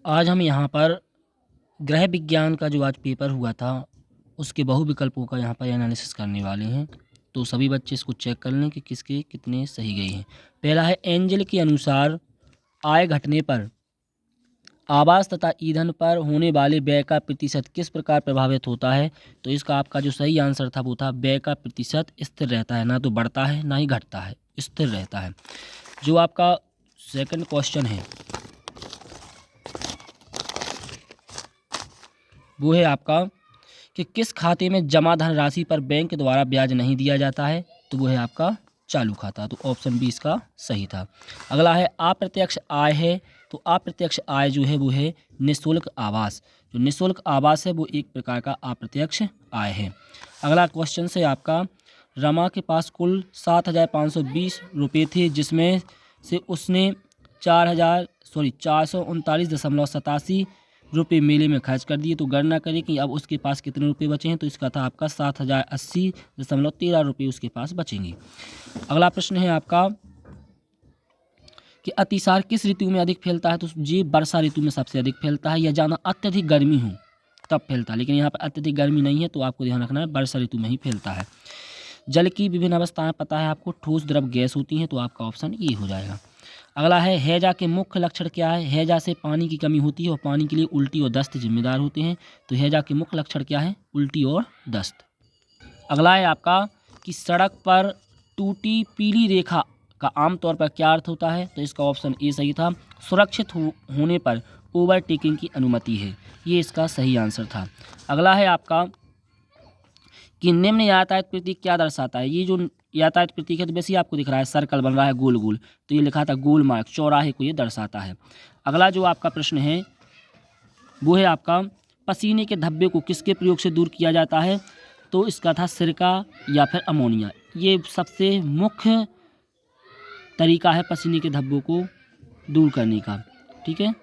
आज हम यहाँ पर गृह विज्ञान का जो आज पेपर हुआ था उसके बहुविकल्पों का यहाँ पर एनालिसिस करने वाले हैं। तो सभी बच्चे इसको चेक कर लें कि किसके कितने सही गए हैं। पहला है, एंजल के अनुसार आय घटने पर आवास तथा ईंधन पर होने वाले व्यय का प्रतिशत किस प्रकार प्रभावित होता है। तो इसका आपका जो सही आंसर था वो था व्यय का प्रतिशत स्थिर रहता है, ना तो बढ़ता है ना ही घटता है, स्थिर रहता है। जो आपका सेकंड क्वेश्चन है वो है आपका कि किस खाते में जमा धन राशि पर बैंक द्वारा ब्याज नहीं दिया जाता है। तो वो है आपका चालू खाता। तो ऑप्शन बी इसका सही था। अगला है, अप्रत्यक्ष आय है। तो अप्रत्यक्ष आय जो है वो है निःशुल्क आवास। जो निःशुल्क आवास है वो एक प्रकार का अप्रत्यक्ष आय है। अगला क्वेश्चन से आपका, रमा के पास कुल 7,520 रुपये थे जिसमें से उसने 439.87 रुपये मेले में खर्च कर दिए। तो गणना करें कि अब उसके पास कितने रुपए बचे हैं। तो इसका था आपका 7,080.13 रुपये उसके पास बचेंगे। अगला प्रश्न है आपका कि अतिसार किस ऋतु में अधिक फैलता है। तो ये वर्षा ऋतु में सबसे अधिक फैलता है, या ज़्यादा अत्यधिक गर्मी हो तब फैलता है, लेकिन यहाँ पर अत्यधिक गर्मी नहीं है तो आपको ध्यान रखना है वर्षा ऋतु में ही फैलता है। जल की विभिन्न अवस्थाएं पता है आपको, ठोस द्रव गैस होती हैं, तो आपका ऑप्शन ये हो जाएगा। अगला है, हैजा के मुख्य लक्षण क्या है। हैजा से पानी की कमी होती है और पानी के लिए उल्टी और दस्त जिम्मेदार होते हैं। तो हैजा के मुख्य लक्षण क्या है, उल्टी और दस्त। अगला है आपका कि सड़क पर टूटी पीली रेखा का आमतौर पर क्या अर्थ होता है। तो इसका ऑप्शन ए सही था, सुरक्षित होने पर ओवरटेकिंग की अनुमति है, ये इसका सही आंसर था। अगला है आपका कि निम्न यातायात प्रतीक क्या दर्शाता है। ये जो यातायात प्रतीक है तो वैसे ही आपको दिख रहा है, सर्कल बन रहा है गोल गोल, तो ये लिखा था गोल मार्ग, चौराहे को ये दर्शाता है। अगला जो आपका प्रश्न है वो है आपका, पसीने के धब्बे को किसके प्रयोग से दूर किया जाता है। तो इसका था सिरका या फिर अमोनिया। ये सबसे मुख्य तरीका है पसीने के धब्बों को दूर करने का, ठीक है।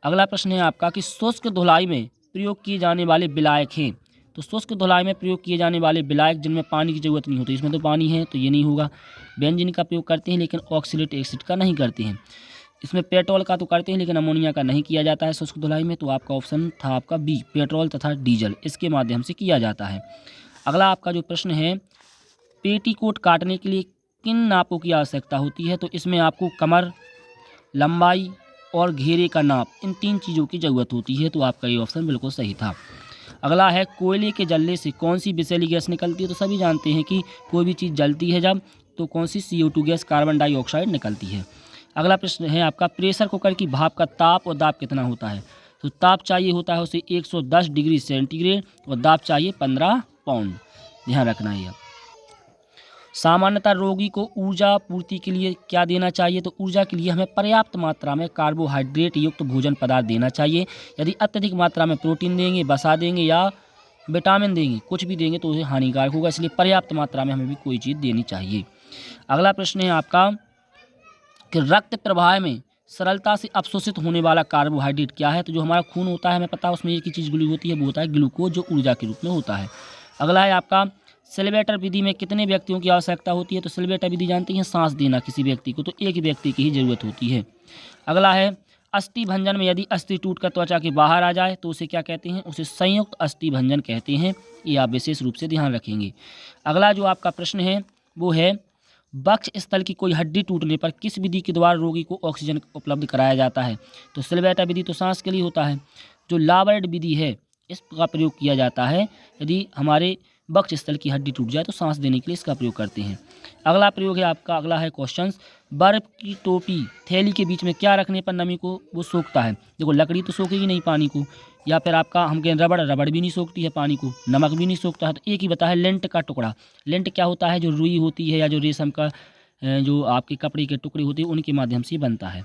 अगला प्रश्न है आपका कि शुष्क धुलाई में प्रयोग किए जाने वाले विलायक हैं। तो शुष्क धुलाई में प्रयोग किए जाने वाले विलायक जिनमें पानी की ज़रूरत नहीं होती, इसमें तो पानी है तो ये नहीं होगा। बेंजीन का प्रयोग करते हैं लेकिन ऑक्सैलिक एसिड का नहीं करते हैं। इसमें पेट्रोल का तो करते हैं लेकिन अमोनिया का नहीं किया जाता है शुष्क धुलाई में। तो आपका ऑप्शन था आपका बी, पेट्रोल तथा डीजल, इसके माध्यम से किया जाता है। अगला आपका जो प्रश्न है, पेटीकोट काटने के लिए किन नापों की आवश्यकता होती है। तो इसमें आपको कमर, लंबाई और घेरे का नाप, इन 3 चीज़ों की ज़रूरत होती है। तो आपका ये ऑप्शन बिल्कुल सही था। अगला है, कोयले के जलने से कौन सी विषैली गैस निकलती है। तो सभी जानते हैं कि कोई भी चीज़ जलती है जब तो कौन सी CO2 गैस, कार्बन डाइऑक्साइड निकलती है। अगला प्रश्न है आपका, प्रेशर कुकर की भाप का ताप और दाब कितना होता है। तो ताप चाहिए होता है उसे 110 डिग्री सेंटीग्रेड और दाब चाहिए 15 पाउंड, ध्यान रखना है। सामान्यतः रोगी को ऊर्जा पूर्ति के लिए क्या देना चाहिए। तो ऊर्जा के लिए हमें पर्याप्त मात्रा में कार्बोहाइड्रेट युक्त भोजन पदार्थ देना चाहिए। यदि अत्यधिक मात्रा में प्रोटीन देंगे, वसा देंगे या विटामिन देंगे, कुछ भी देंगे तो उसे हानिकारक होगा, इसलिए पर्याप्त मात्रा में हमें भी कोई चीज़ देनी चाहिए। अगला प्रश्न है आपका कि रक्त प्रवाह में सरलता से अवशोषित होने वाला कार्बोहाइड्रेट क्या है। तो जो हमारा खून होता है हमें पता है उसमें एक ही चीज़ जुड़ी होती है, वो होता है ग्लूकोज, जो ऊर्जा के रूप में होता है। अगला है आपका, सेलिब्रेटर विधि में कितने व्यक्तियों की आवश्यकता होती है। तो सेलिब्रेटर विधि जानते हैं, सांस देना किसी व्यक्ति को, तो एक व्यक्ति की ही जरूरत होती है। अगला है, अस्थि भंजन में यदि अस्थि टूटकर त्वचा के बाहर आ जाए तो उसे क्या कहते हैं, उसे संयुक्त अस्थि भंजन कहते हैं। ये आप विशेष रूप से ध्यान रखेंगे। अगला जो आपका प्रश्न है वो है, वक्ष स्थल की कोई हड्डी टूटने पर किस विधि के द्वारा रोगी को ऑक्सीजन उपलब्ध कराया जाता है। तो सेलिब्रेटर विधि तो सांस के लिए होता है। जो लाबर्ड विधि है इसका प्रयोग किया जाता है यदि हमारे वक्ष स्थल की हड्डी टूट जाए तो सांस देने के लिए इसका प्रयोग करते हैं। अगला प्रयोग है आपका, अगला है क्वेश्चन, बर्फ की टोपी थैली के बीच में क्या रखने पर नमी को वो सोखता है। देखो लकड़ी तो सोखेगी नहीं पानी को, या फिर आपका हम कहें रबड़ भी नहीं सोखती है पानी को, नमक भी नहीं सोखता है। तो एक ही बता है, लेंट का टुकड़ा। लेंट क्या होता है, जो रुई होती है या जो रेशम का जो आपके कपड़े के टुकड़े होते हैं उनके माध्यम से बनता है।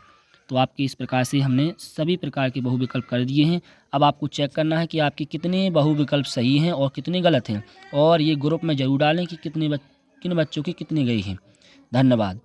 तो आपके इस प्रकार से हमने सभी प्रकार के बहुविकल्प कर दिए हैं। अब आपको चेक करना है कि आपके कितने बहुविकल्प सही हैं और कितने गलत हैं, और ये ग्रुप में ज़रूर डालें कि किन बच्चों के कितने गए हैं। धन्यवाद।